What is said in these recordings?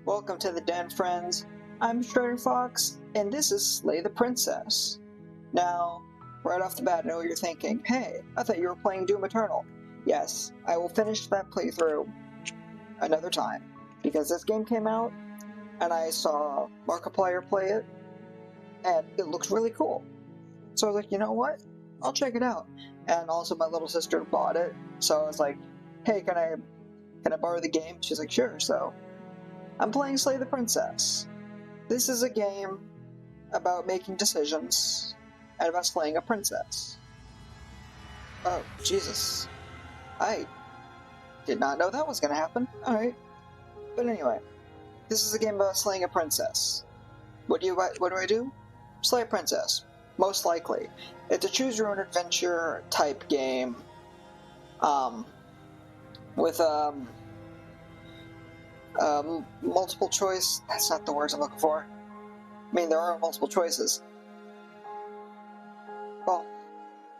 Welcome to the den, friends. I'm Shredder Fox, and this is Slay the Princess. Now, right off the bat, I know you're thinking, hey, I thought you were playing Doom Eternal. Yes, I will finish that playthrough another time, because this game came out, and I saw Markiplier play it, and it looks really cool. So I was like, you know what? I'll check it out. And also my little sister bought it, so I was like, hey, can I borrow the game? She's like, sure. So I'm playing Slay the Princess. This is a game about making decisions and about slaying a princess. Oh, Jesus. I did not know that was going to happen. Alright. But anyway, this is a game about slaying a princess. What do I do? Slay a princess. Most likely. It's a choose your own adventure type game. With multiple choice. That's not the words I'm looking for. I mean, there are multiple choices. Well,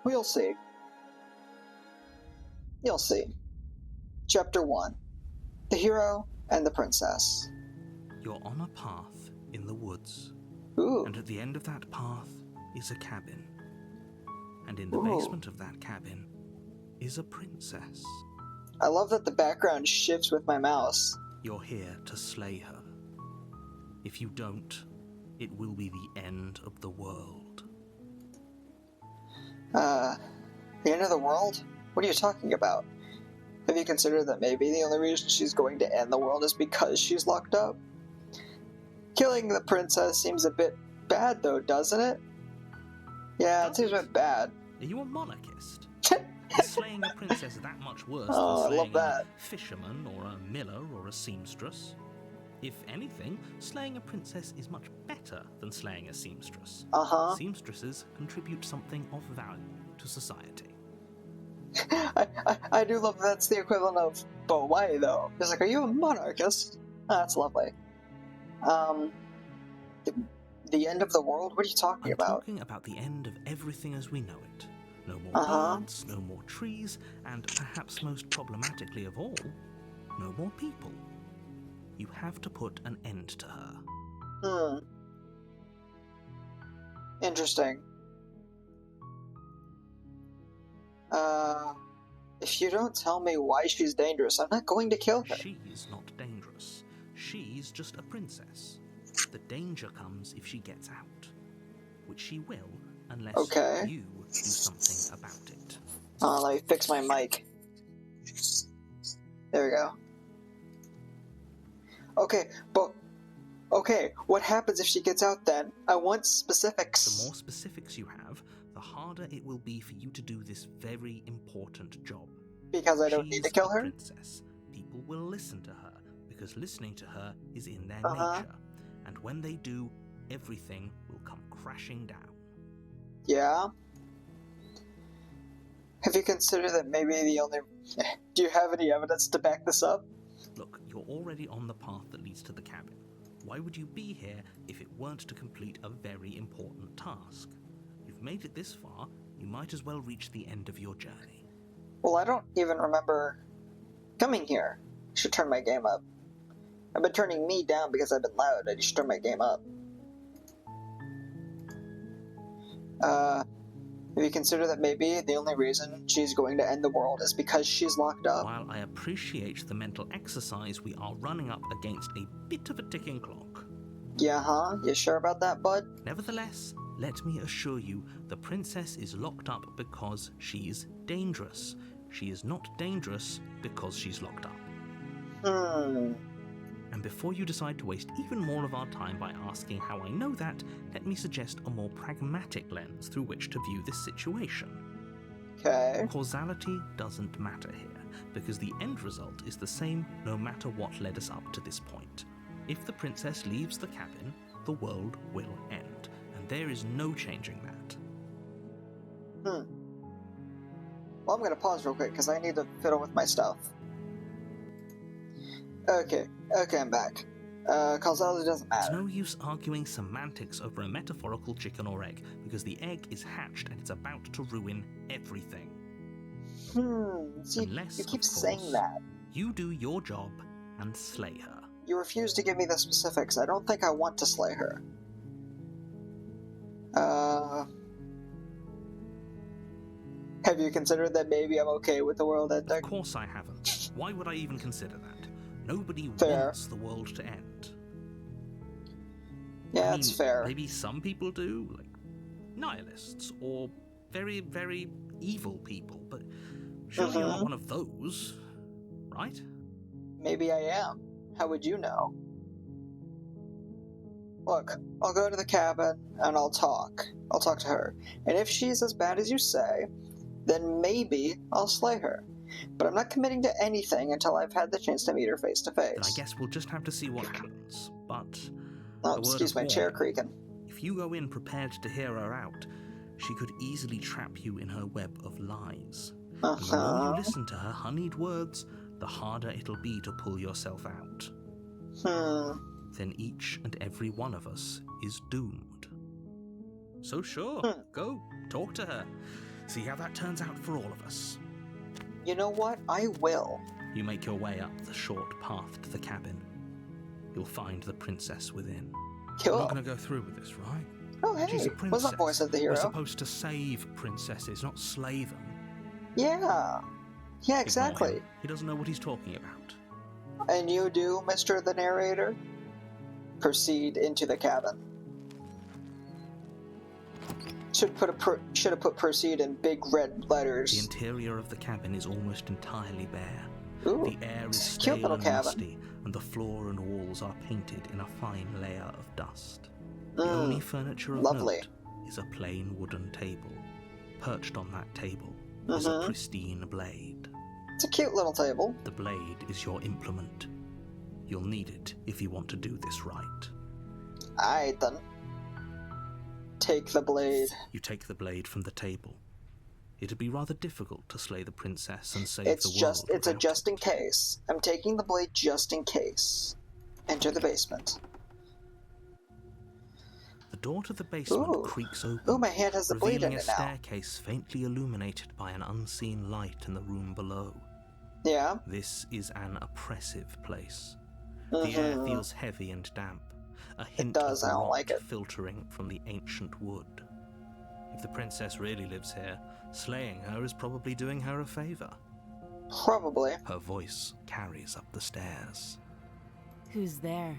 we'll see. You'll see. Chapter 1. The Hero and the Princess. You're on a path in the woods. Ooh. And at the end of that path is a cabin. And in the basement of that cabin is a princess. I love that the background shifts with my mouse. You're here to slay her. If you don't, it will be the end of the world. The end of the world? What are you talking about? Have you considered that maybe the only reason she's going to end the world is because she's locked up? Killing the princess seems a bit bad though, doesn't it? Yeah, it seems a bit bad. Are you a monarchist? Is slaying a princess that much worse than slaying a fisherman or a miller or a seamstress? If anything, slaying a princess is much better than slaying a seamstress. Seamstresses contribute something of value to society. I do love that's the equivalent of, but why though? It's like, are you a monarchist? Oh, that's lovely. The end of the world? What are you talking about? I'm talking about the end of everything as we know it. No more birds, no more trees, and perhaps most problematically of all, no more people. You have to put an end to her. Interesting. If you don't tell me why she's dangerous, I'm not going to kill her. She's not dangerous. She's just a princess. The danger comes if she gets out, which she will unless you do something about it. Let me fix my mic. There we go. Okay, what happens if she gets out then? I want specifics. The more specifics you have, the harder it will be for you to do this very important job. Because I don't need to kill her? Princess. People will listen to her, because listening to her is in their nature. And when they do, everything will come crashing down. Yeah? Have you considered that maybe the only... Do you have any evidence to back this up? Look, you're already on the path that leads to the cabin. Why would you be here if it weren't to complete a very important task? You've made it this far, you might as well reach the end of your journey. Well, I don't even remember coming here. I should turn my game up. I've been turning me down because I've been loud. I just turn my game up. Have you considered that maybe the only reason she's going to end the world is because she's locked up? While I appreciate the mental exercise, we are running up against a bit of a ticking clock. Yeah, You sure about that, bud? Nevertheless, let me assure you, the princess is locked up because she's dangerous. She is not dangerous because she's locked up. And before you decide to waste even more of our time by asking how I know that, let me suggest a more pragmatic lens through which to view this situation. Okay. Causality doesn't matter here, because the end result is the same no matter what led us up to this point. If the princess leaves the cabin, the world will end, and there is no changing that. Well, I'm gonna pause real quick, because I need to fiddle with my stuff. Okay, I'm back. Causality doesn't matter. It's no use arguing semantics over a metaphorical chicken or egg, because the egg is hatched and it's about to ruin everything. See, you keep saying that. You do your job and slay her. You refuse to give me the specifics. I don't think I want to slay her. Have you considered that maybe I'm okay with the world ending? Of course I haven't. Why would I even consider that? Nobody Fair. wants the world to end. Yeah, I mean, it's fair. Maybe some people do, like nihilists or very, very evil people, but surely you're not one of those, right? Maybe I am. How would you know? Look, I'll go to the cabin and I'll talk. I'll talk to her. And if she's as bad as you say, then maybe I'll slay her. But I'm not committing to anything until I've had the chance to meet her face to Then I face. guess we'll just have to see what happens. But Oh, a word excuse of my chair warning. creaking. If you go in prepared to hear her out, she could easily trap you in her web of lies. And the more you listen to her honeyed words, the harder it'll be to pull yourself out. Then each and every one of us is doomed. So sure, go, talk to her. See how that turns out for all of us. You know what? I will. You make your way up the short path to the cabin. You'll find the princess within. You're Cool. not going to go through with this, right? Oh, hey. She's a princess. What's up, voice of the hero? We're supposed to save princesses, not slay them. Yeah. Yeah, Ignore exactly. him. He doesn't know what he's talking about. And you do, Mr. the Narrator? Proceed into the cabin. Should have put proceed in big red The letters. interior of the cabin is almost entirely bare. Ooh, The air is it's a cute stale little and cabin. musty, and the floor and walls are painted in a fine layer of dust. The only furniture of lovely. note is a plain wooden table. Perched on that table is a pristine blade. It's a cute little table. The blade is your implement. You'll need it if you want to do this right. Aight then. Take the blade. You take the blade from the table. It'd be rather difficult to slay the princess and save It's the world. a without just in it. case. I'm taking the blade just in case. Enter the basement. The door to the basement Ooh. creaks open. Ooh, my hand has the blade in revealing a it now. staircase faintly illuminated by an unseen light in the room below. Yeah? This is an oppressive place. The air feels heavy and damp, a hint does, of I don't rot like it. filtering from the ancient wood. If the princess really lives here, slaying her is probably doing her a favor. Probably. Her voice carries up the stairs. Who's there?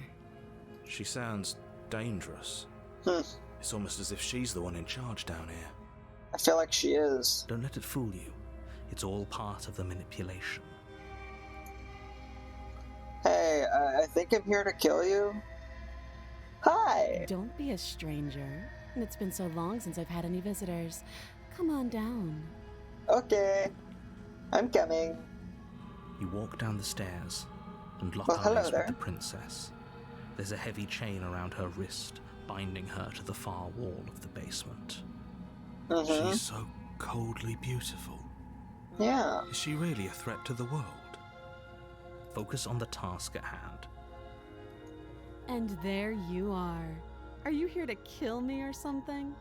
She sounds dangerous. It's almost as if she's the one in charge down here. I feel like she is. Don't let it fool you. It's all part of the manipulation. Hey, I think I'm here to kill you. Hi! Don't be a stranger. It's been so long since I've had any visitors. Come on down. Okay. I'm coming. You walk down the stairs and lock Well, hello eyes there. with the princess. There's a heavy chain around her wrist, binding her to the far wall of the basement. She's so coldly beautiful. Yeah. Is she really a threat to the world? Focus on the task at hand. And there you are. Are you here to kill me or something?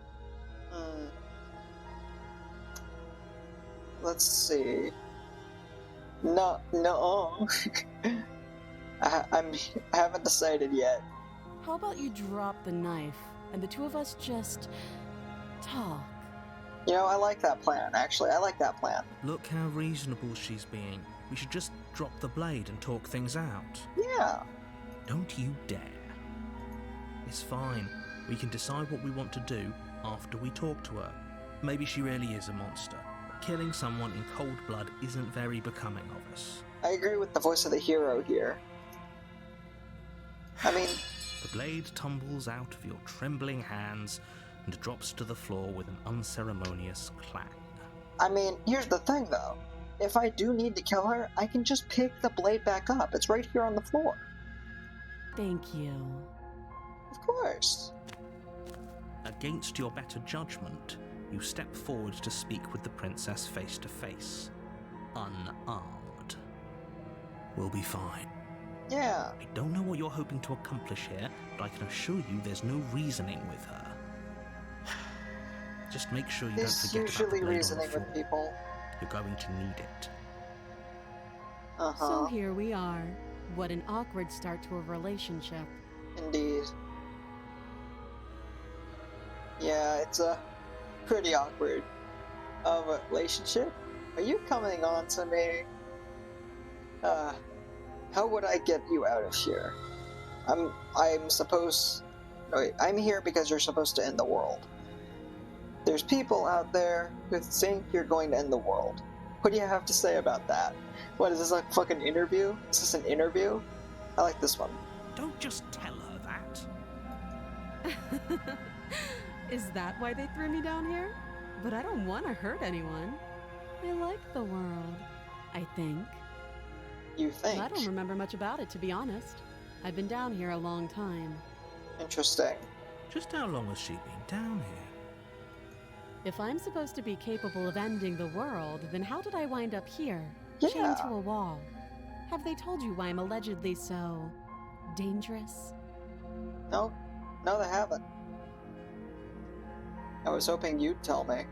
Let's see. No. I haven't decided yet. How about you drop the knife and the two of us just talk? You know, I like that plan, actually. I like that plan. Look how reasonable she's being. We should just drop the blade and talk things out. Yeah. Don't you dare. It's fine. We can decide what we want to do after we talk to her. Maybe she really is a monster. Killing someone in cold blood isn't very becoming of us. I agree with the voice of the hero here. I mean, The blade tumbles out of your trembling hands and drops to the floor with an unceremonious clang. here's the thing though. If I do need to kill her, I can just pick the blade back up. It's right here on the floor. Thank you. Of course. Against your better judgment, you step forward to speak with the princess face to face, unarmed. We'll be fine. Yeah. I don't know what you're hoping to accomplish here, but I can assure you there's no reasoning with her. Just make sure you don't There's forget about the usually blade on the reasoning floor. with people. You're going to need it. So here we are. What an awkward start to a relationship. Indeed. Yeah, it's a pretty awkward relationship. Are you coming on to me? How would I get you out of here? I'm here because you're supposed to end the world. There's people out there who think you're going to end the world. What do you have to say about that? What, is this a fucking interview? Is this an interview? I like this one. Don't just tell her that. Is that why they threw me down here? But I don't want to hurt anyone. I like the world, I think. You think? I don't remember much about it, to be honest. I've been down here a long time. Interesting. Just how long has she been down here? If I'm supposed to be capable of ending the world, then how did I wind up here, Yeah. chained to a wall? Have they told you why I'm allegedly so dangerous? No, they haven't. I was hoping you'd tell me.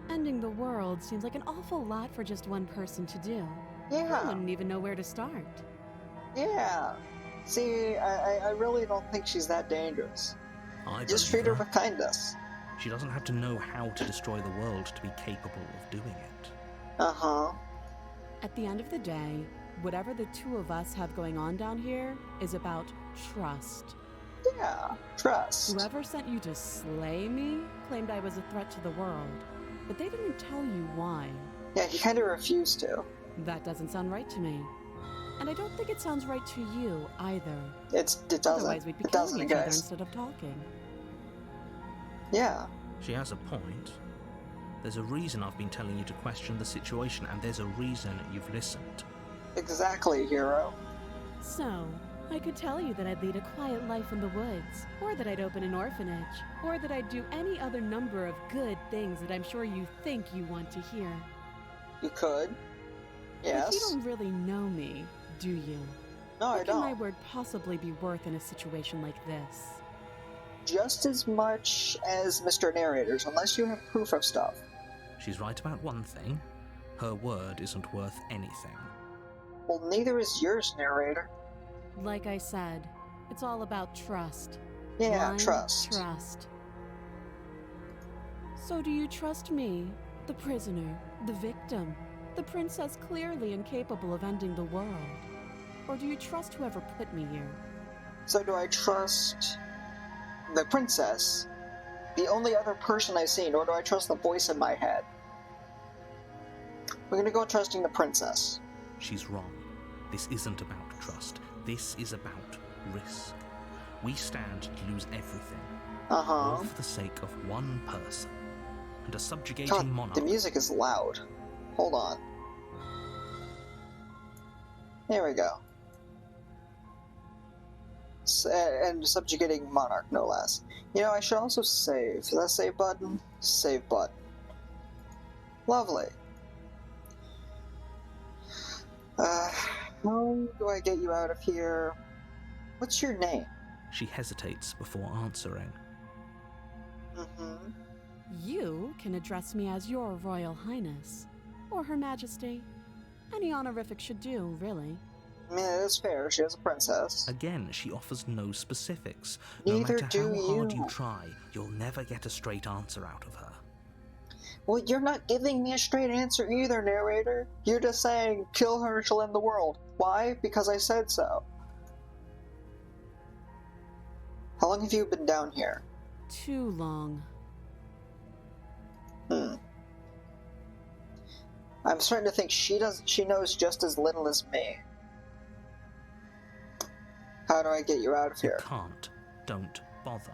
Ending the world seems like an awful lot for just one person to do. I Yeah, wouldn't even know where to start. yeah. See, I really don't think she's that dangerous. I Just believe treat her with kindness. She doesn't have to know how to destroy the world to be capable of doing it. Uh-huh. At the end of the day, whatever the two of us have going on down here is about trust. Yeah, trust. Whoever sent you to slay me claimed I was a threat to the world, but they didn't tell you why. Yeah, he kind of refused to. That doesn't sound right to me. And I don't think it sounds right to you either. It doesn't. Otherwise we'd be It killing doesn't, each other guys. instead of talking. Yeah. She has a point. There's a reason I've been telling you to question the situation, and there's a reason you've listened. Exactly, hero. So, I could tell you that I'd lead a quiet life in the woods, or that I'd open an orphanage, or that I'd do any other number of good things that I'm sure you think you want to hear. You could. Yes. But you don't really know me, do you? No, I What can my don't. word possibly be worth in a situation like this? Just as much as Mr. Narrator's, unless you have proof of stuff. She's right about one thing. Her word isn't worth anything. Well, neither is yours, Narrator. Like I said, it's all about trust. Yeah, Blind trust. Trust. So do you trust me, the prisoner, the victim, the princess clearly incapable of ending the world? Or do you trust whoever put me here? So do I trust the princess, the only other person I've seen, or do I trust the voice in my head? We're gonna go trusting the princess. She's wrong. This isn't about trust. This is about risk. We stand to lose everything, Uh-huh. all for the sake of one person and a subjugating God, monarch. the music is loud. Hold on. There we go. And subjugating monarch, no less. You know, I should also save. That save button? Save button. Lovely. How do I get you out of here? What's your name? She hesitates before answering. Mm-hmm. You can address me as your Royal Highness, or Her Majesty. Any honorific should do, really. I mean, it is fair. She is a princess. Again, she offers no specifics. Neither no matter do how hard you. you try, you'll never get a straight answer out of her. Well, you're not giving me a straight answer either, narrator. You're just saying, kill her, she'll end the world. Why? Because I said so. How long have you been down here? Too long. I'm starting to think she knows just as little as me. How do I get you out of You here? can't. Don't bother.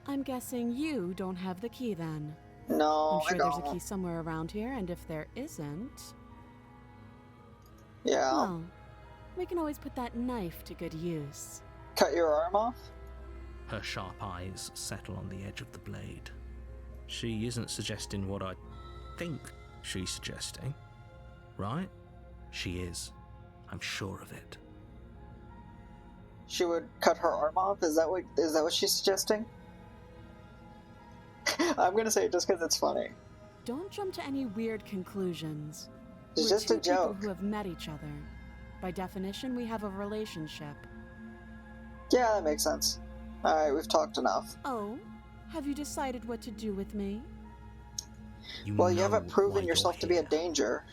I'm guessing you don't have the key then. No, I'm sure I there's don't. a key somewhere around here, and if there isn't, Yeah. well, we can always put that knife to good use. Cut your arm off? Her sharp eyes settle on the edge of the blade. She isn't suggesting what I think she's suggesting, right? She is. I'm sure of it. She would cut her arm off? Is that what she's suggesting? I'm gonna say it just because it's funny. Don't jump to any weird conclusions. It's We're just a two people joke. who have met each other. By definition, we have a relationship. Yeah, that makes sense. Alright, we've talked enough. Oh? Have you decided what to do with me? Well, you know haven't proven why you're yourself to be a here. danger.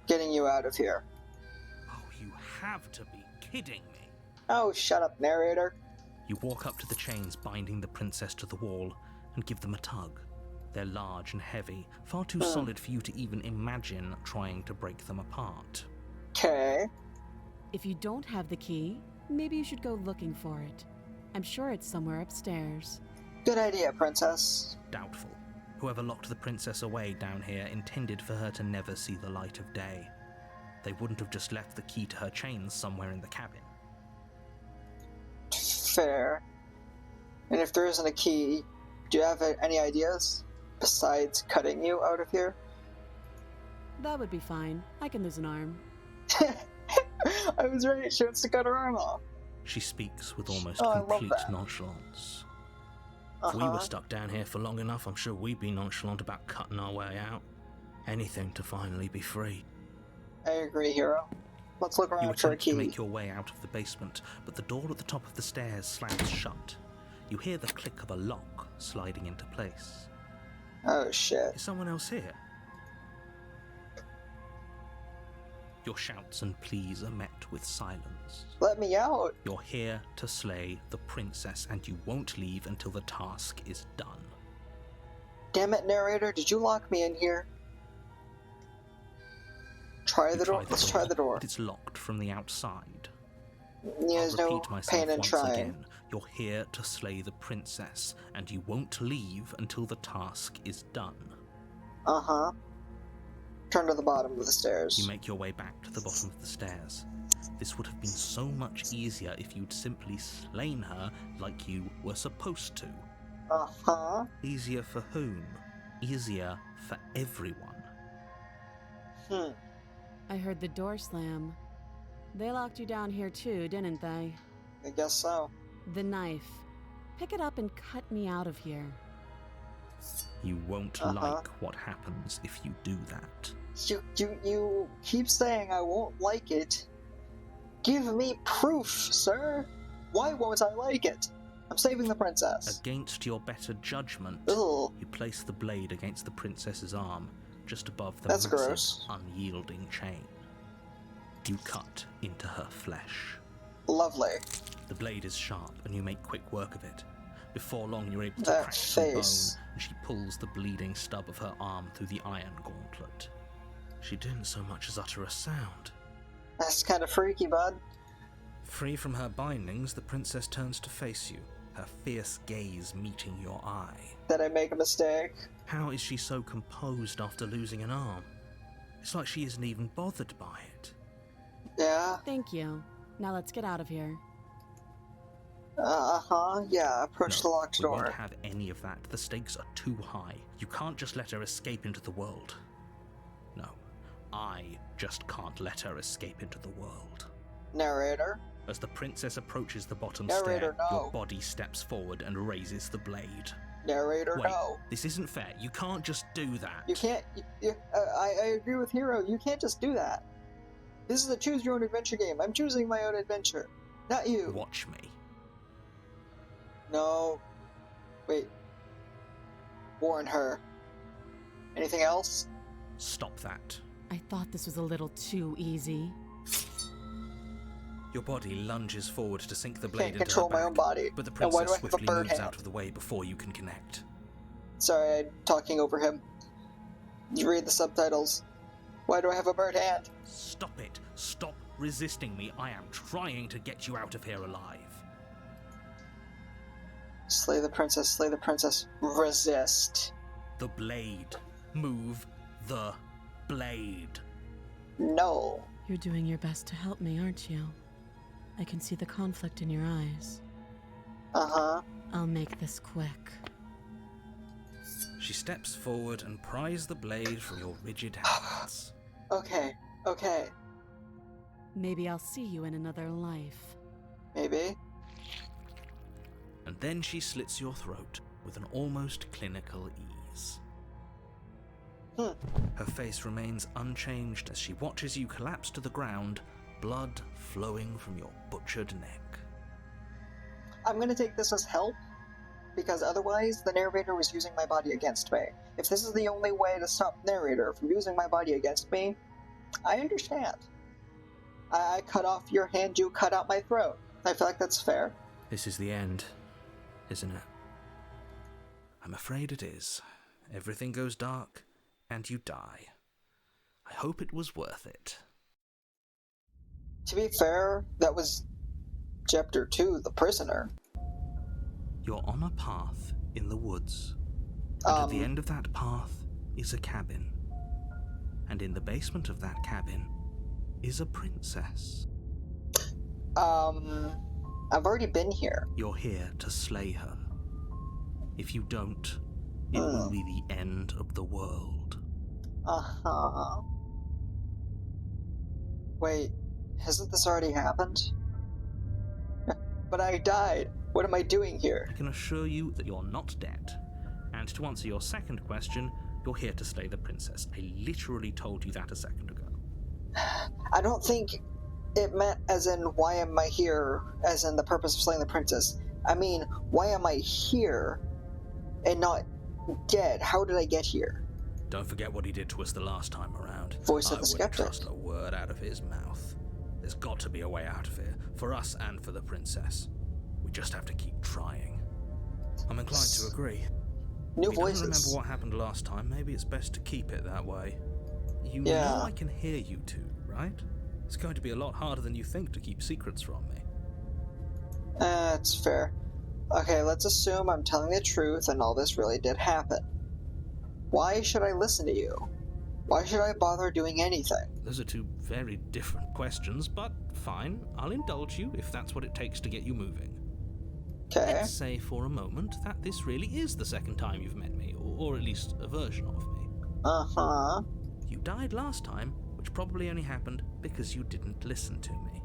Getting you out of here. Oh, you have to be kidding me. Oh, shut up, narrator. You walk up to the chains binding the princess to the wall and give them a tug. They're large and heavy, far too solid for you to even imagine trying to break them apart. Okay. If you don't have the key, maybe you should go looking for it. I'm sure it's somewhere upstairs. Good idea, princess. Doubtful. Whoever locked the princess away down here intended for her to never see the light of day. They wouldn't have just left the key to her chains somewhere in the cabin. Fair. And if there isn't a key, do you have any ideas? Besides cutting you out of here? That would be fine. I can lose an arm. I was right, she wants to cut her arm off. She speaks with almost Oh, I love complete that. nonchalance. If we were Uh-huh. stuck down here for long enough, I'm sure we'd be nonchalant about cutting our way out. Anything to finally be free. I agree, hero. Let's look You around for a attempt key. to make your way out of the basement, but the door at the top of the stairs slams shut. You hear the click of a lock sliding into place. Oh, shit. Is someone else here? Your shouts and pleas are met with silence. Let me out. You're here to slay the princess, and you won't leave until the task is done. Damn it, narrator, did you lock me in here? Try You the door. Let's try the door. But it's locked from the outside. There's I'll no repeat myself pain in once trying. again. You're here to slay the princess, and you won't leave until the task is done. Uh-huh. Turn to the bottom of the stairs. You make your way back to the bottom of the stairs. This would have been so much easier if you'd simply slain her like you were supposed to. Uh-huh. Easier for whom? Easier for everyone. I heard the door slam. They locked you down here too, didn't they? I guess so. The knife. Pick it up and cut me out of here. You won't like what happens if you do that. You keep saying I won't like it. Give me proof, sir. Why won't I like it? I'm saving the princess. Against your better judgment, Ugh. you place the blade against the princess's arm, just above the That's massive, gross. unyielding chain. You cut into her flesh. Lovely. The blade is sharp, and you make quick work of it. Before long, you're able to That crack some bone, face. and she pulls the bleeding stub of her arm through the iron gauntlet. She didn't so much as utter a sound. That's kind of freaky, bud. Free from her bindings, the princess turns to face you, her fierce gaze meeting your eye. Did I make a mistake? How is she so composed after losing an arm? It's like she isn't even bothered by it. Yeah. Thank you. Now let's get out of here. Uh-huh. Yeah, approach the locked we won't door. have any of that. The stakes are too high. You can't just let her escape into the world. No, I just can't let her escape into the world. Narrator. As the princess approaches the bottom Narrator, stair, no. your body steps forward and raises the blade. Narrator, Wait, no. this isn't fair. You can't just do that. You can't. I agree with Hero. You can't just do that. This is a choose your own adventure game. I'm choosing my own adventure, not you. Watch me. No. Wait. Warn her. Anything else? Stop that. I thought this was a little too easy. Your body lunges forward to sink the blade Can't into her control my back, own body. but the And why princess do I have a swiftly bird moves hand? out of the way before you can connect. Sorry, I'm talking over him. You read the subtitles. Why do I have a bird hand? Stop it. Stop resisting me. I am trying to get you out of here alive. Slay the princess, slay the princess. Resist. The blade. Move the blade. No. You're doing your best to help me, aren't you? I can see the conflict in your eyes. Uh-huh. I'll make this quick. She steps forward and pries the blade from your rigid hands. Okay, okay. Maybe I'll see you in another life. Maybe. And then she slits your throat with an almost clinical ease. Her face remains unchanged as she watches you collapse to the ground, blood flowing from your butchered neck. I'm gonna take this as help, because otherwise the narrator was using my body against me. If this is the only way to stop the narrator from using my body against me, I understand. I cut off your hand, you cut out my throat. I feel like that's fair. This is the end, isn't it? I'm afraid it is. Everything goes dark, and you die. I hope it was worth it. To be fair, that was Chapter 2, The Prisoner. You're on a path in the woods, and at the end of that path is a cabin. And in the basement of that cabin is a princess. I've already been here. You're here to slay her. If you don't, it will be the end of the world. Uh-huh. Wait, hasn't this already happened? But I died. What am I doing here? I can assure you that you're not dead. And to answer your second question, you're here to slay the princess. I literally told you that a second ago. I don't think it meant as in, why am I here, as in the purpose of slaying the princess. I mean, why am I here and not dead? How did I get here? Don't forget what he did to us the last time around. Voice of the skeptic. I wouldn't trust a word out of his mouth. There's got to be a way out of here, for us and for the princess. We just have to keep trying. I'm inclined to agree. New if voices. You don't remember what happened last time, maybe it's best to keep it that way. You know I can hear you two, right? It's going to be a lot harder than you think to keep secrets from me. That's fair. Okay, let's assume I'm telling the truth and all this really did happen. Why should I listen to you? Why should I bother doing anything? Those are two very different questions, but fine. I'll indulge you if that's what it takes to get you moving. Okay. Let's say for a moment that this really is the second time you've met me, or at least a version of me. Uh-huh. You died last time, which probably only happened because you didn't listen to me.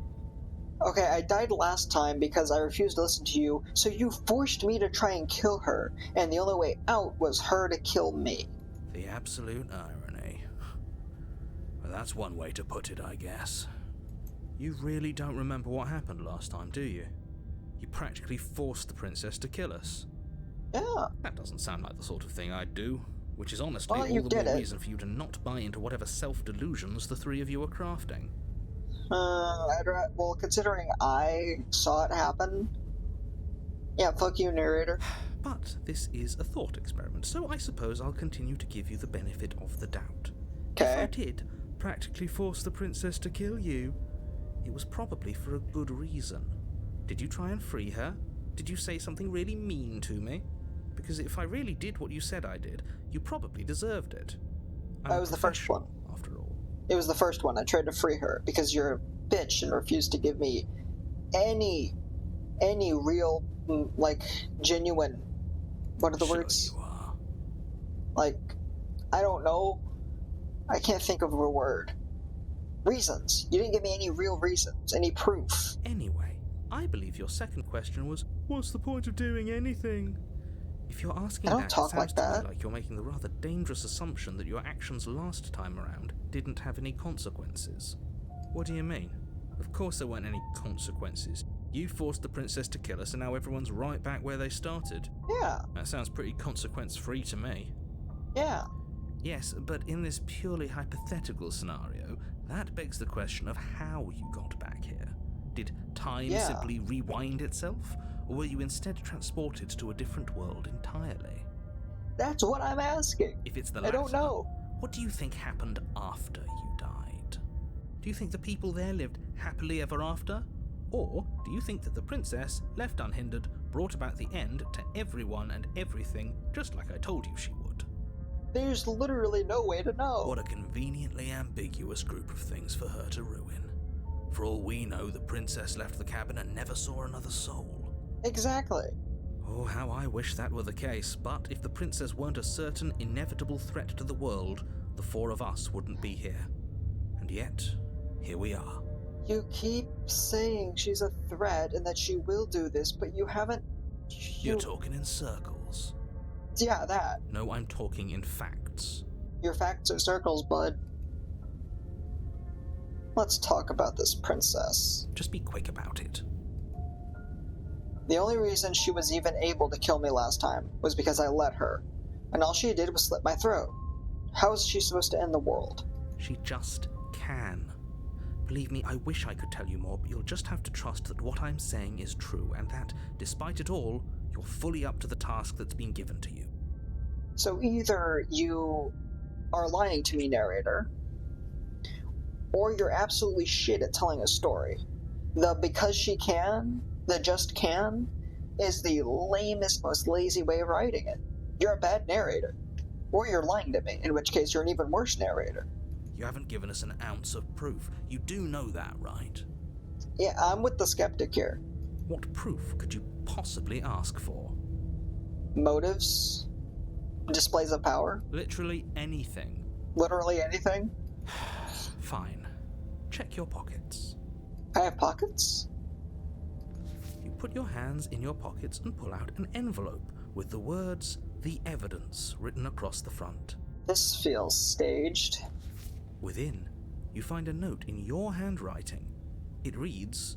Okay, I died last time because I refused to listen to you, so you forced me to try and kill her, and the only way out was her to kill me. The absolute irony. Well, that's one way to put it, I guess. You really don't remember what happened last time, do you? You practically forced the princess to kill us. Yeah. That doesn't sound like the sort of thing I'd do, which is honestly Well, all the more reason for you to not buy into whatever self-delusions the three of you are crafting. Well, considering I saw it happen... Yeah, fuck you, narrator. But this is a thought experiment, so I suppose I'll continue to give you the benefit of the doubt. Okay. If I did practically force the princess to kill you, it was probably for a good reason. Did you try and free her? Did you say something really mean to me? Because if I really did what you said I did, you probably deserved it. That was the first one. After all. It was the first one. I tried to free her because you're a bitch and refused to give me any real, like, genuine... What are the words? You are. Like, I don't know. I can't think of a word. Reasons. You didn't give me any real reasons, any proof. Anyway, I believe your second question was, what's the point of doing anything? If you're asking I don't that, talk it sounds like to me that. like you're making the rather dangerous assumption that your actions last time around didn't have any consequences. What do you mean? Of course there weren't any consequences. You forced the princess to kill us and now everyone's right back where they started. Yeah. That sounds pretty consequence-free to me. Yeah. Yes, but in this purely hypothetical scenario, that begs the question of how you got back here. Did time simply rewind itself? Or were you instead transported to a different world entirely? That's what I'm asking. If it's the latter, I don't know. what do you think happened after you died? Do you think the people there lived happily ever after? Or do you think that the princess, left unhindered, brought about the end to everyone and everything, just like I told you she would? There's literally no way to know. What a conveniently ambiguous group of things for her to ruin. For all we know, the princess left the cabin and never saw another soul. Exactly. Oh, how I wish that were the case, but if the princess weren't a certain, inevitable threat to the world, the four of us wouldn't be here. And yet, here we are. You keep saying she's a threat and that she will do this, but you haven't... You're talking in circles. Yeah, that. No, I'm talking in facts. Your facts are circles, bud. Let's talk about this princess. Just be quick about it. The only reason she was even able to kill me last time was because I let her, and all she did was slit my throat. How is she supposed to end the world? She just can. Believe me, I wish I could tell you more, but you'll just have to trust that what I'm saying is true, and that, despite it all, you're fully up to the task that's been given to you. So either you are lying to me, narrator, or you're absolutely shit at telling a story. The because she can, the just can, is the lamest, most lazy way of writing it. You're a bad narrator. Or you're lying to me, in which case you're an even worse narrator. You haven't given us an ounce of proof. You do know that, right? Yeah, I'm with the skeptic here. What proof could you possibly ask for? Motives? Displays of power? Literally anything. Literally anything? Fine. Check your pockets. I have pockets? You put your hands in your pockets and pull out an envelope with the words, "The Evidence," written across the front. This feels staged. Within, you find a note in your handwriting. It reads,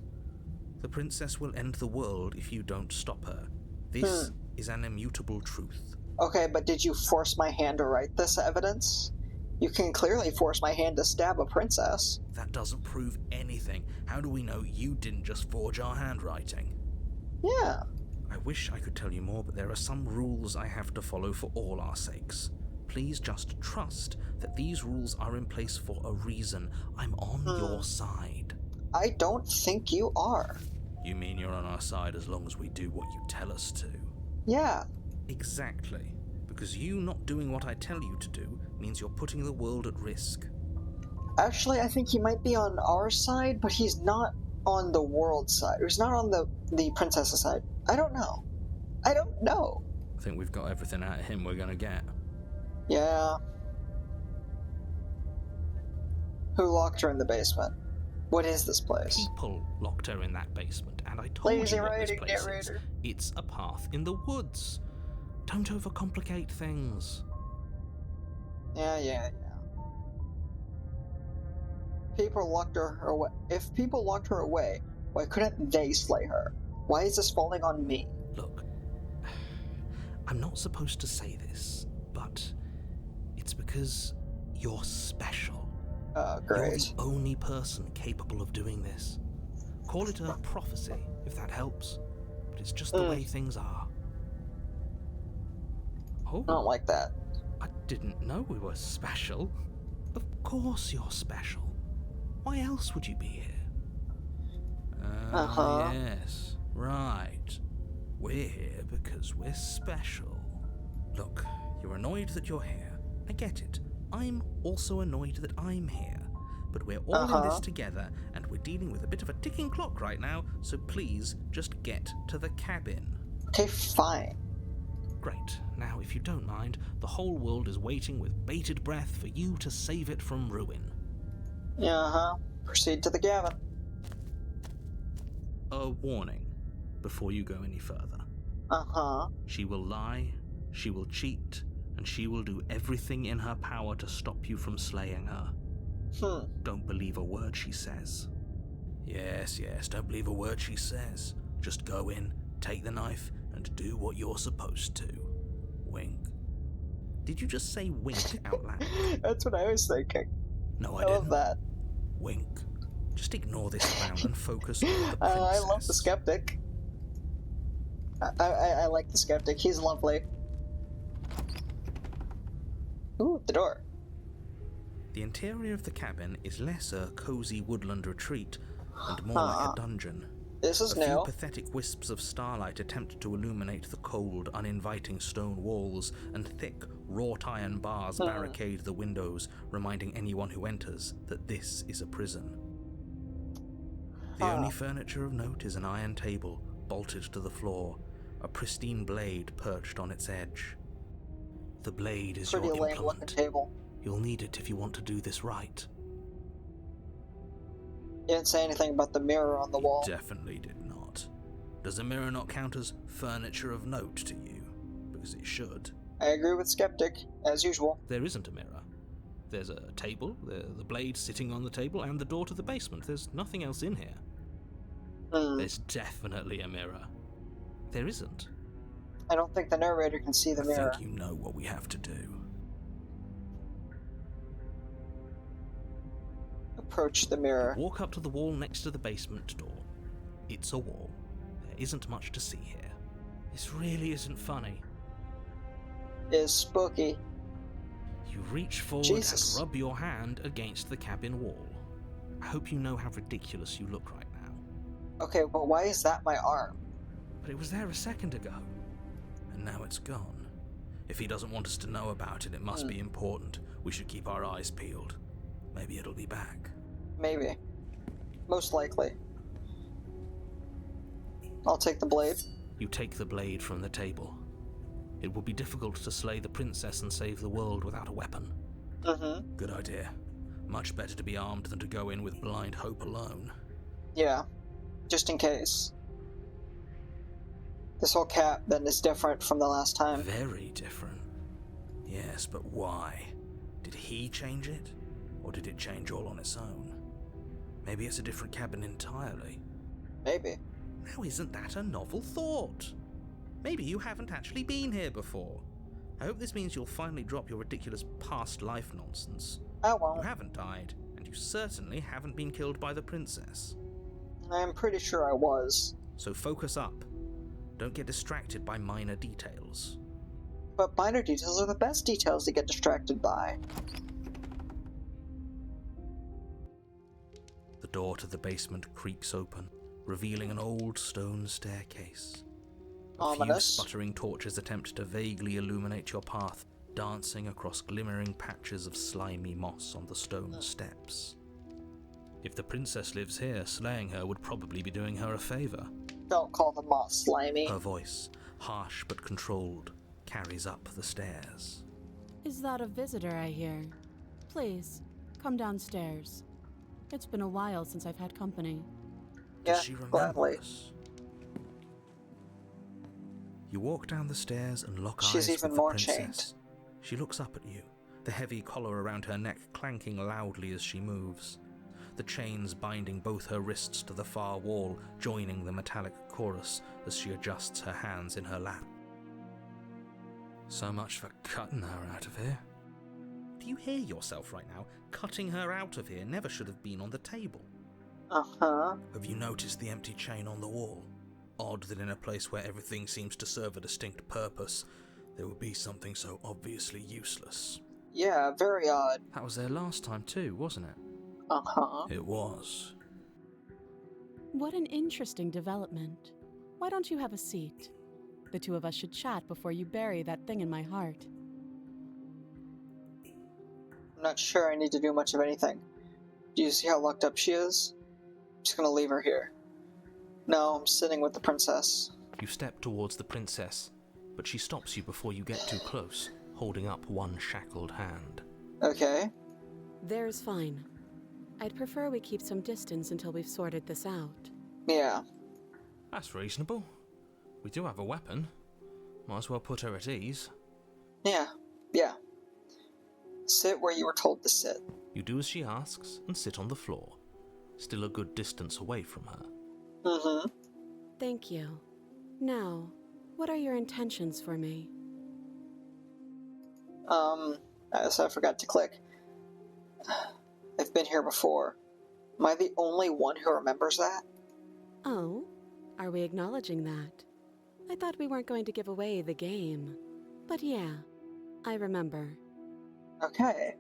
"The princess will end the world if you don't stop her. This is an immutable truth." Okay, but did you force my hand to write this evidence? You can clearly force my hand to stab a princess. That doesn't prove anything. How do we know you didn't just forge our handwriting? Yeah. I wish I could tell you more, but there are some rules I have to follow for all our sakes. Please just trust that these rules are in place for a reason. I'm on your side. I don't think you are. You mean you're on our side as long as we do what you tell us to? Yeah. Exactly. Because you not doing what I tell you to do means you're putting the world at risk. Actually, I think he might be on our side, but he's not on the world side. He's not on the princess's side. I don't know. I think we've got everything out of him we're gonna get. Yeah. Who locked her in the basement? What is this place? People locked her in that basement, and I told Lazy you what this writing, place is. narrator. It's a path in the woods. Don't overcomplicate things. Yeah. People locked her away. If people locked her away, why couldn't they slay her? Why is this falling on me? Look, I'm not supposed to say this, but it's because you're special. Great. You're the only person capable of doing this. Call it a prophecy, if that helps. But it's just the way things are. Oh, I don't like that. I didn't know we were special. Of course you're special. Why else would you be here? Yes, right. We're here because we're special. Look, you're annoyed that you're here. I get it. I'm also annoyed that I'm here. But we're all in this together, and we're dealing with a bit of a ticking clock right now, so please just get to the cabin. Okay, fine. Great. Now, if you don't mind, the whole world is waiting with bated breath for you to save it from ruin. Proceed to the cabin. A warning before you go any further. She will lie, she will cheat, and she will do everything in her power to stop you from slaying her. Don't believe a word she says. Yes, don't believe a word she says. Just go in, take the knife, and do what you're supposed to. Wink. Did you just say wink out loud? That's what I was thinking. No, I I didn't. love that. Wink. Just ignore this clown and focus on the princess. I love the skeptic. I like the skeptic. He's lovely. Ooh, the door. The interior of the cabin is less a cozy woodland retreat and more like a dungeon. This is A few new. pathetic wisps of starlight attempt to illuminate the cold, uninviting stone walls, and thick, wrought iron bars barricade the windows, reminding anyone who enters that this is a prison. The only furniture of note is an iron table, bolted to the floor, a pristine blade perched on its edge. The blade is Pretty your lame looking implement. table. You'll need it if you want to do this right. You didn't say anything about the mirror on the wall. Definitely did not. Does the mirror not count as furniture of note to you? Because it should. I agree with skeptic, as usual. There isn't a mirror. There's a table, the blade sitting on the table, and the door to the basement. There's nothing else in here. There's definitely a mirror. There isn't. I don't think the narrator can see the mirror. I think you know what we have to do. Approach the mirror. Walk up to the wall next to the basement door. It's a wall. There isn't much to see here. This really isn't funny. Is spooky. You reach forward Jesus. and rub your hand against the cabin wall. I hope you know how ridiculous you look right now. Okay, but why is that my arm? But it was there a second ago. And now it's gone. If he doesn't want us to know about it, it must be important. We should keep our eyes peeled. Maybe it'll be back. Maybe. Most likely. I'll take the blade. You take the blade from the table. It will be difficult to slay the princess and save the world without a weapon. Good idea. Much better to be armed than to go in with blind hope alone. Yeah. Just in case. This whole cap then is different from the last time. Very different. Yes, but why? Did he change it? Or did it change all on its own? Maybe it's a different cabin entirely. Maybe. Now isn't that a novel thought? Maybe you haven't actually been here before. I hope this means you'll finally drop your ridiculous past life nonsense. I You won't. haven't died, and you certainly haven't been killed by the princess. I'm pretty sure I was. So focus up. Don't get distracted by minor details. But minor details are the best details to get distracted by. The door to the basement creaks open, revealing an old stone staircase. A few Ominous. sputtering torches attempt to vaguely illuminate your path, dancing across glimmering patches of slimy moss on the stone steps. If the princess lives here, slaying her would probably be doing her a favor. Don't call the moss slimy. Her voice, harsh but controlled, carries up the stairs. Is that a visitor I hear? Please, come downstairs. It's been a while since I've had company. Yeah, Does she remember gladly. us? You walk down the stairs and lock She's eyes even with the more princess. chained. She looks up at you, the heavy collar around her neck clanking loudly as she moves. The chains binding both her wrists to the far wall, joining the metallic chorus as she adjusts her hands in her lap. So much for cutting her out of here. Do you hear yourself right now? Cutting her out of here never should have been on the table. Uh-huh. Have you noticed the empty chain on the wall? Odd that in a place where everything seems to serve a distinct purpose, there would be something so obviously useless. Yeah, very odd. That was there last time too, wasn't it? Uh-huh. It was. What an interesting development. Why don't you have a seat? The two of us should chat before you bury that thing in my heart. I'm not sure I need to do much of anything. Do you see how locked up she is? I'm just gonna leave her here. No, I'm sitting with the princess. You step towards the princess, but she stops you before you get too close, holding up one shackled hand. Okay. There's fine. I'd prefer we keep some distance until we've sorted this out. Yeah. That's reasonable. We do have a weapon. Might as well put her at ease. Yeah. Sit where you were told to sit. You do as she asks and sit on the floor, still a good distance away from her. Mm-hmm. Thank you. Now, what are your intentions for me? So I forgot to click. I've been here before. Am I the only one who remembers that? Oh, are we acknowledging that? I thought we weren't going to give away the game. But yeah, I remember. Okay.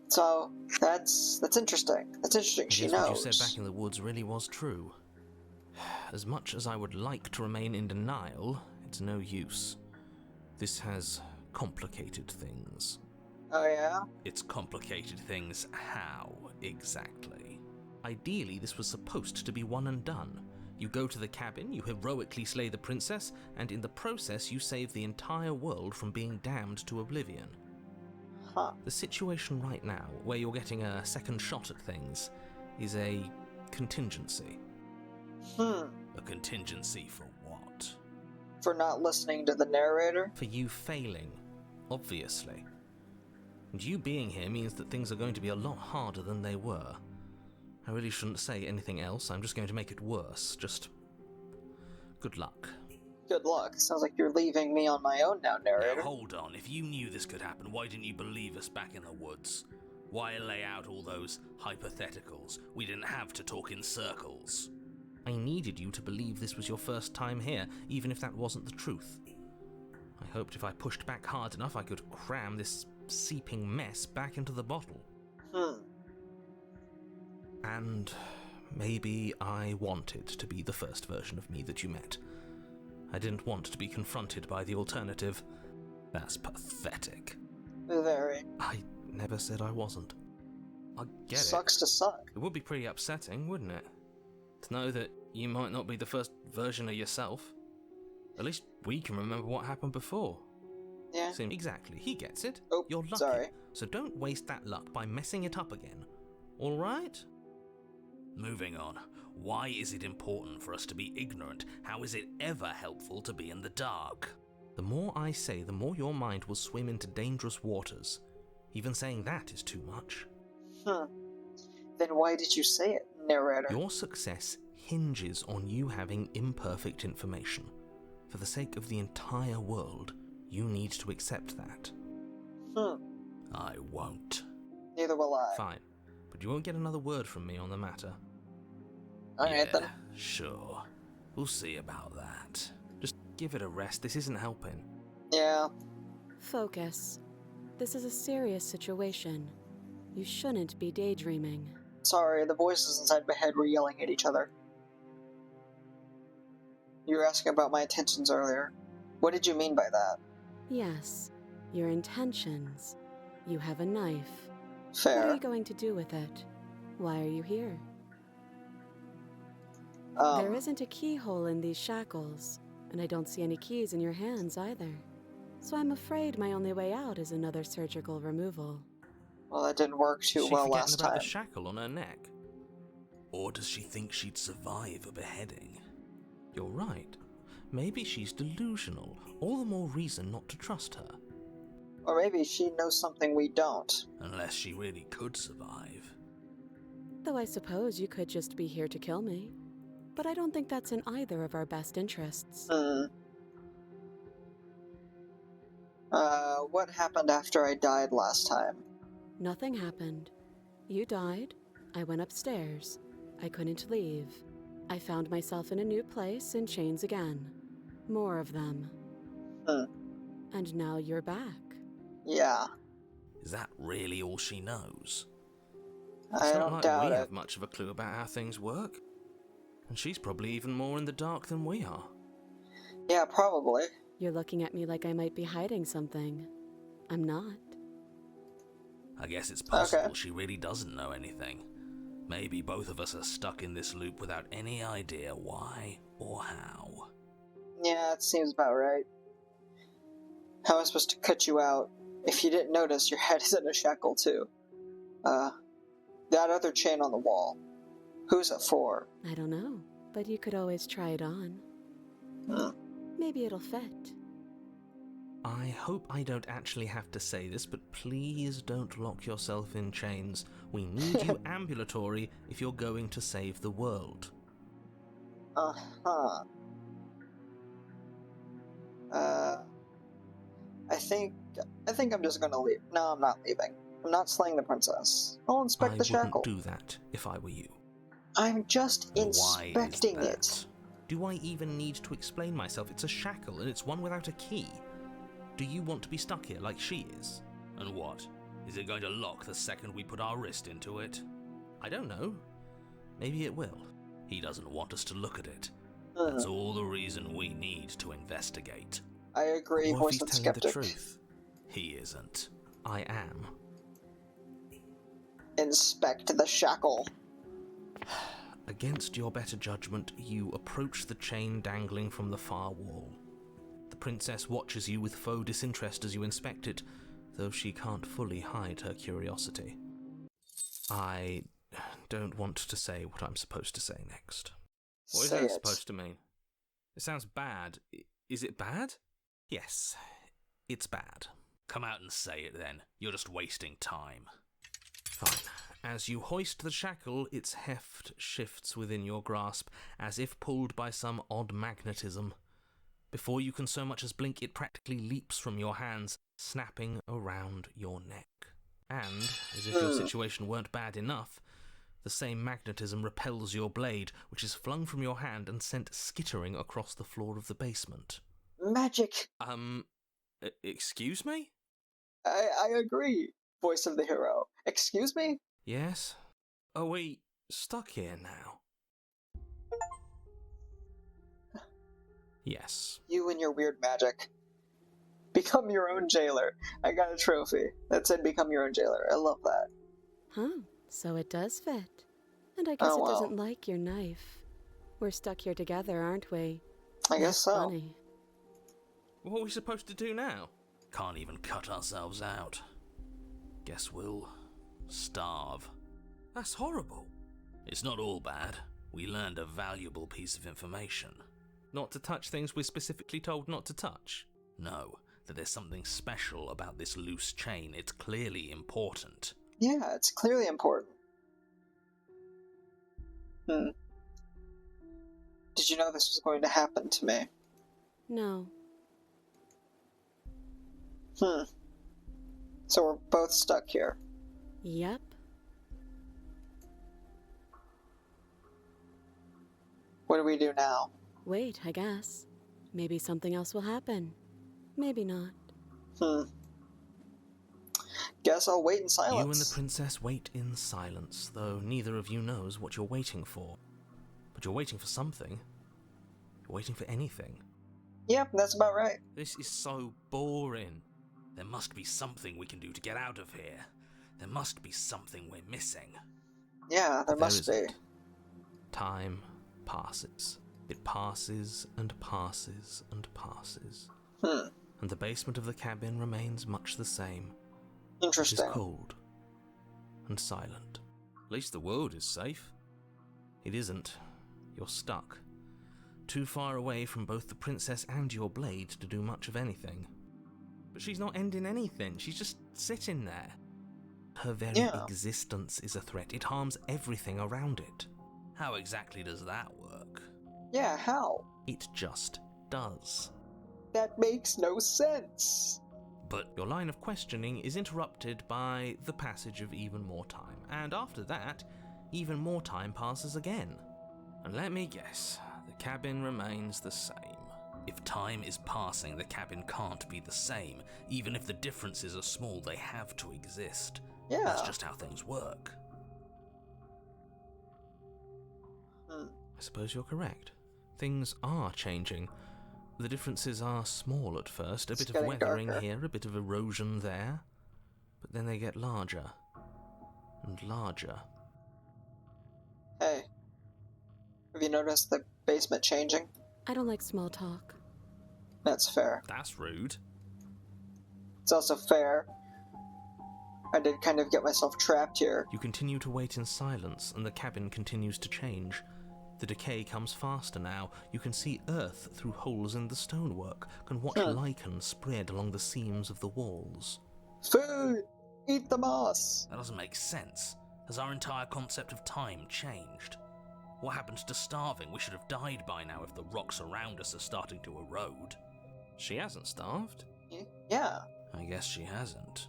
So that's interesting. That's interesting. I She guess knows. what you said back in the woods really was true. As much as I would like to remain in denial, it's no use. This has complicated things. Oh yeah? It's complicated things how, exactly? Ideally, this was supposed to be one and done. You go to the cabin, you heroically slay the princess, and in the process you save the entire world from being damned to oblivion. Huh. The situation right now, where you're getting a second shot at things, is a contingency. A contingency for what? For not listening to the narrator? For you failing, obviously. And you being here means that things are going to be a lot harder than they were. I really shouldn't say anything else. I'm just going to make it worse. Just good luck. Good luck. Sounds like you're leaving me on my own now, narrator. Now hold on, if you knew this could happen, why didn't you believe us back in the woods? Why lay out all those hypotheticals? We didn't have to talk in circles. I needed you to believe this was your first time here, even if that wasn't the truth. I hoped if I pushed back hard enough I could cram this seeping mess back into the bottle. And maybe I wanted to be the first version of me that you met. I didn't want to be confronted by the alternative. That's pathetic. Very. I never said I wasn't. I get Sucks to suck. It would be pretty upsetting, wouldn't it? To know that you might not be the first version of yourself. At least we can remember what happened before. Yeah. Exactly, he gets it. Oh, You're lucky. sorry. So don't waste that luck by messing it up again. Alright? Moving on. Why is it important for us to be ignorant? How is it ever helpful to be in the dark? The more I say, the more your mind will swim into dangerous waters. Even saying that is too much. Then why did you say it, narrator? Your success hinges on you having imperfect information. For the sake of the entire world, you need to accept that. I won't. Neither will I. Fine, but you won't get another word from me on the matter. Alright then. Sure. We'll see about that. Just give it a rest, this isn't helping. Yeah. Focus. This is a serious situation. You shouldn't be daydreaming. Sorry, the voices inside my head were yelling at each other. You were asking about my intentions earlier. What did you mean by that? Yes, your intentions. You have a knife. What Fair. are you going to do with it? Why are you here? There isn't a keyhole in these shackles, and I don't see any keys in your hands either. So I'm afraid my only way out is another surgical removal. Well, that didn't work too Is she well forgetting last about time. the shackle on her neck? Or does she think she'd survive a beheading? You're right. Maybe she's delusional. All the more reason not to trust her. Or maybe she knows something we don't. Unless she really could survive. Though I suppose you could just be here to kill me. But I don't think that's in either of our best interests. What happened after I died last time? Nothing happened. You died. I went upstairs. I couldn't leave. I found myself in a new place in chains again. More of them. And now you're back. Yeah. Is that really all she knows? I It's not don't like doubt we it. have much of a clue about how things work. And she's probably even more in the dark than we are. Yeah, probably. You're looking at me like I might be hiding something. I'm not. I guess it's possible she really doesn't know anything. Maybe both of us are stuck in this loop without any idea why or how. Yeah, it seems about right. How am I supposed to cut you out? If you didn't notice, your head is in a shackle too. That other chain on the wall. Who's it for? I don't know, but you could always try it on. Maybe it'll fit. I hope I don't actually have to say this, but please don't lock yourself in chains. We need you ambulatory if you're going to save the world. I think I'm just gonna leave. No, I'm not leaving. I'm not slaying the princess. I'll inspect the shackle. I wouldn't do that if I were you. I'm just Why is inspecting that? it. Do I even need to explain myself? It's a shackle, and it's one without a key. Do you want to be stuck here like she is? And what? Is it going to lock the second we put our wrist into it? I don't know. Maybe it will. He doesn't want us to look at it. That's all the reason we need to investigate. I agree, What if voice he's of telling skeptic. the truth? He isn't. I am. Inspect the shackle. Against your better judgment, you approach the chain dangling from the far wall. The princess watches you with faux disinterest as you inspect it, though she can't fully hide her curiosity. I don't want to say what I'm supposed to say next. What is Say that it. supposed to mean? It sounds bad. Is it bad? Yes, it's bad. Come out and say it then. You're just wasting time. Fine. As you hoist the shackle, its heft shifts within your grasp, as if pulled by some odd magnetism. Before you can so much as blink, it practically leaps from your hands, snapping around your neck. And, as if your situation weren't bad enough, the same magnetism repels your blade, which is flung from your hand and sent skittering across the floor of the basement. Magic! Excuse me? I agree, voice of the hero. Excuse me? Yes? Are we stuck here now? Yes. You and your weird magic. Become your own jailer. I got a trophy that said become your own jailer. I love that. Huh, so it does fit. And I guess Oh, it well. doesn't like your knife. We're stuck here together, aren't we? I guess That's so. funny. What are we supposed to do now? Can't even cut ourselves out. Guess we'll starve. That's horrible. It's not all bad. We learned a valuable piece of information. Not to touch things we're specifically told not to touch. No, that there's something special about this loose chain. It's clearly important. Yeah, it's clearly important. Did you know this was going to happen to me? No. So we're both stuck here. Yep. What do we do now? Wait, I guess. Maybe something else will happen. Maybe not. Guess I'll wait in silence. You and the princess wait in silence, though neither of you knows what you're waiting for. But you're waiting for something. You're waiting for anything. Yep, that's about right. This is so boring. There must be something we can do to get out of here. There must be something we're missing. Yeah, there must be. isn't. Time passes. It passes and passes and passes. And the basement of the cabin remains much the same. It is Interesting. cold and silent. At least the world is safe. It isn't. You're stuck. Too far away from both the princess and your blade to do much of anything. But she's not ending anything. She's just sitting there. Her very existence is a threat. It harms everything around it. How exactly does that work? Yeah, how? It just does. That makes no sense. But Your line of questioning is interrupted by the passage of even more time. And after that, even more time passes again. And let me guess, the cabin remains the same. if time is passing, the cabin can't be the same. Even if the differences are small, they have to exist. Yeah. That's just how things work. I suppose you're correct. Things are changing. The differences are small at first, a It's bit of getting weathering darker. here, a bit of erosion there. But then they get larger and larger. Hey, have you noticed the basement changing? I don't like small talk. That's fair. That's rude. It's also fair. I did kind of get myself trapped here. You continue to wait in silence, and the cabin continues to change. The decay comes faster now. You can see earth through holes in the stonework, can watch lichen spread along the seams of the walls. Food! Eat the moss! That doesn't make sense. Has our entire concept of time changed? What happened to starving? We should have died by now if the rocks around us are starting to erode. She hasn't starved. Yeah. I guess she hasn't.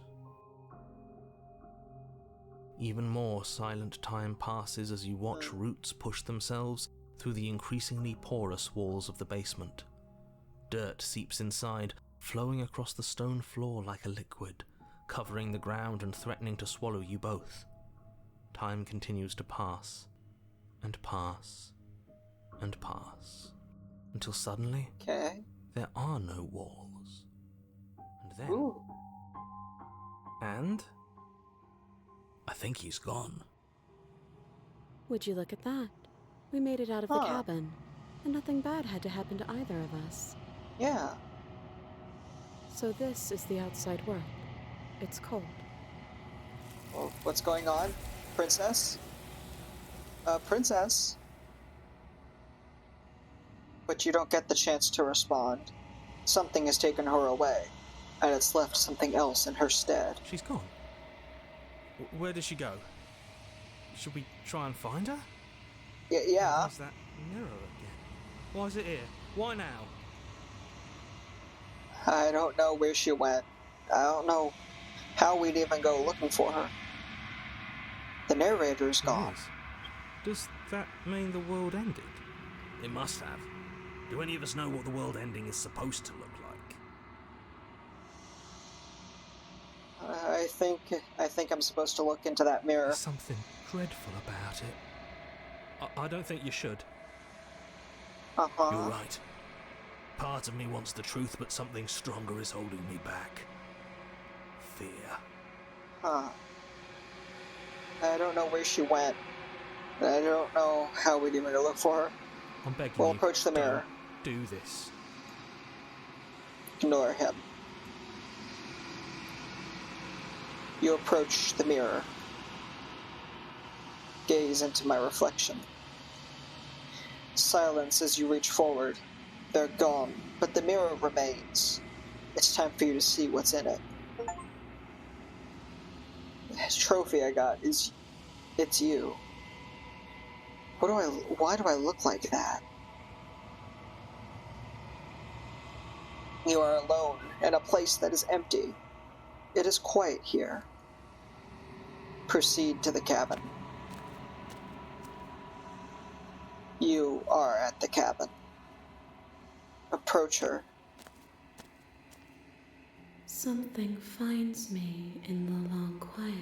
Even more silent time passes as you watch roots push themselves through the increasingly porous walls of the basement. Dirt seeps inside, flowing across the stone floor like a liquid, covering the ground and threatening to swallow you both. Time continues to pass, and pass, and pass, until suddenly Okay. there are no walls. And then... Ooh. And... I think he's gone. Would you look at that? We made it out of the Huh. cabin, and nothing bad had to happen to either of us. Yeah. So this is the outside world. It's cold. Well, what's going on? Princess? Princess? But you don't get the chance to respond. Something has taken her away. and it's left something else in her stead. She's gone. Where did she go? Should we try and find her? Yeah. Where's that mirror again? Why is it here? Why now? I don't know where she went. I don't know how we'd even go looking for her. The narrator's gone. It is. Does that mean the world ended? It must have. Do any of us know what the world ending is supposed to look like? I think I'm supposed to look into that mirror. There's something dreadful about it. I don't think you should. Uh-huh. You're right. Part of me wants the truth, but something stronger is holding me back. Fear. Huh. I don't know where she went. I don't know how we'd even go look for her. I'm begging We'll you. approach the mirror. Don't do this. Ignore him. You approach the mirror. Gaze into my reflection. Silence as you reach forward. They're gone, but the mirror remains. It's time for you to see what's in it. The trophy I got it's you. Why do I look like that? You are alone in a place that is empty. It is quiet here. Proceed to the cabin. You are at the cabin. Approach her. Something finds me in the long quiet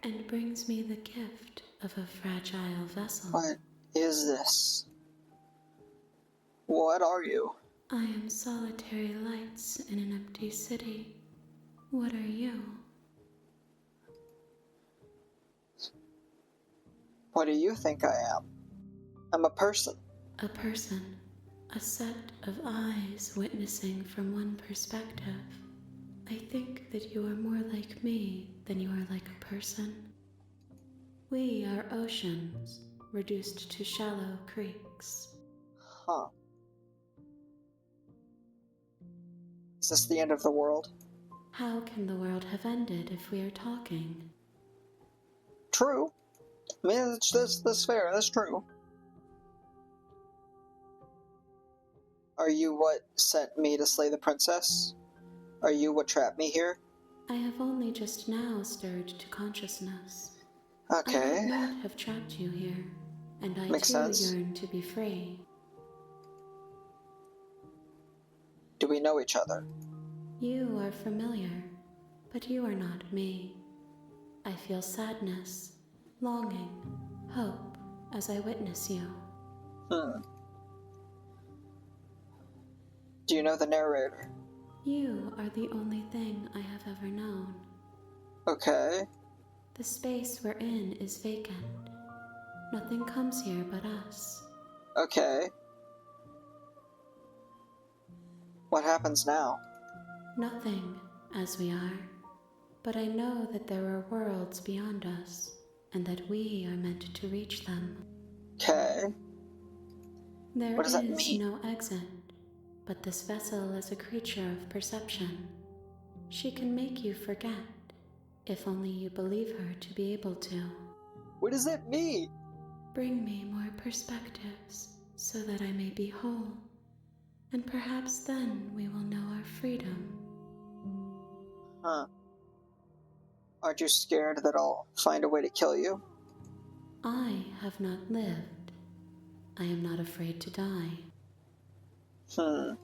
and brings me the gift of a fragile vessel. What is this? What are you? I am solitary lights in an empty city. What are you? What do you think I am? I'm a person. A person. A set of eyes witnessing from one perspective. I think that you are more like me than you are like a person. We are oceans, reduced to shallow creeks. Huh. Is this the end of the world? How can the world have ended if we are talking? True. I mean, that's fair, that's true. Are you what sent me to slay the princess? Are you what trapped me here? I have only just now stirred to consciousness. Okay. I would not have trapped you here, and I Makes too sense. yearn to be free. Do we know each other? You are familiar, but you are not me. I feel sadness, longing, hope as I witness you. Do you know the narrator? You are the only thing I have ever known. Okay. The space we're in is vacant. Nothing comes here but us. Okay. What happens now? Nothing, as we are. But I know that there are worlds beyond us, and that we are meant to reach them. Okay. There What does that is mean? no exit, but this vessel is a creature of perception. She can make you forget, if only you believe her to be able to. What does that mean? Bring me more perspectives, so that I may be whole, and perhaps then we will know our freedom. Huh. Aren't you scared that I'll find a way to kill you? I have not lived. I am not afraid to die. How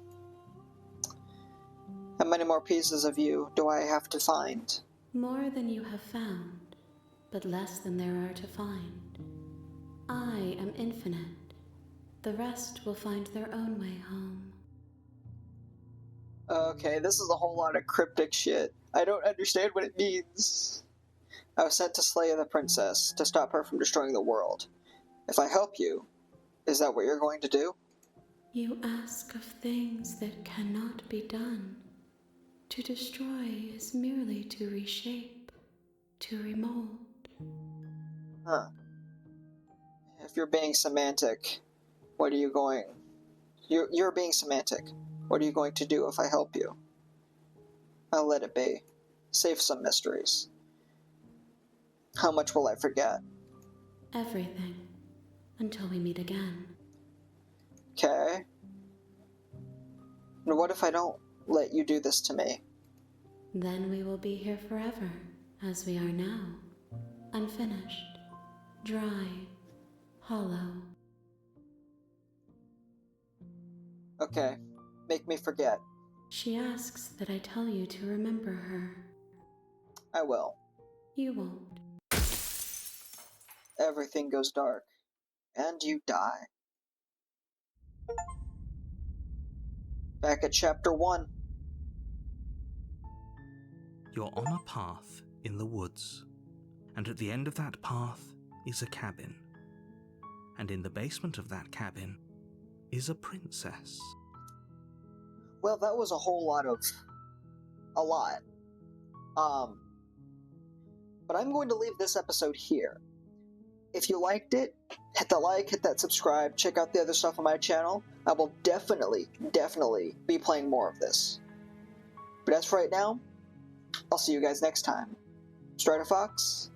many more pieces of you do I have to find? More than you have found, but less than there are to find. I am infinite. The rest will find their own way home. Okay, this is a whole lot of cryptic shit. I don't understand what it means. I was sent to slay the princess, to stop her from destroying the world. If I help you, is that what you're going to do? You ask of things that cannot be done. To destroy is merely to reshape, to remold. Huh. If you're being semantic, what are you going... You're being semantic. What are you going to do if I help you? I'll let it be. Save some mysteries. How much will I forget? Everything. Until we meet again. Okay. And what if I don't let you do this to me? Then we will be here forever, as we are now. Unfinished. Dry. Hollow. Okay. Make me forget. She asks that I tell you to remember her. I will. You won't. Everything goes dark. And you die. Back at chapter 1. You're on a path in the woods, and at the end of that path is a cabin. And in the basement of that cabin is a princess. Well, that was a whole lot of... a lot. But I'm going to leave this episode here. If you liked it, hit that like, hit that subscribe, check out the other stuff on my channel. I will definitely be playing more of this. But as for right now, I'll see you guys next time. Strider Fox,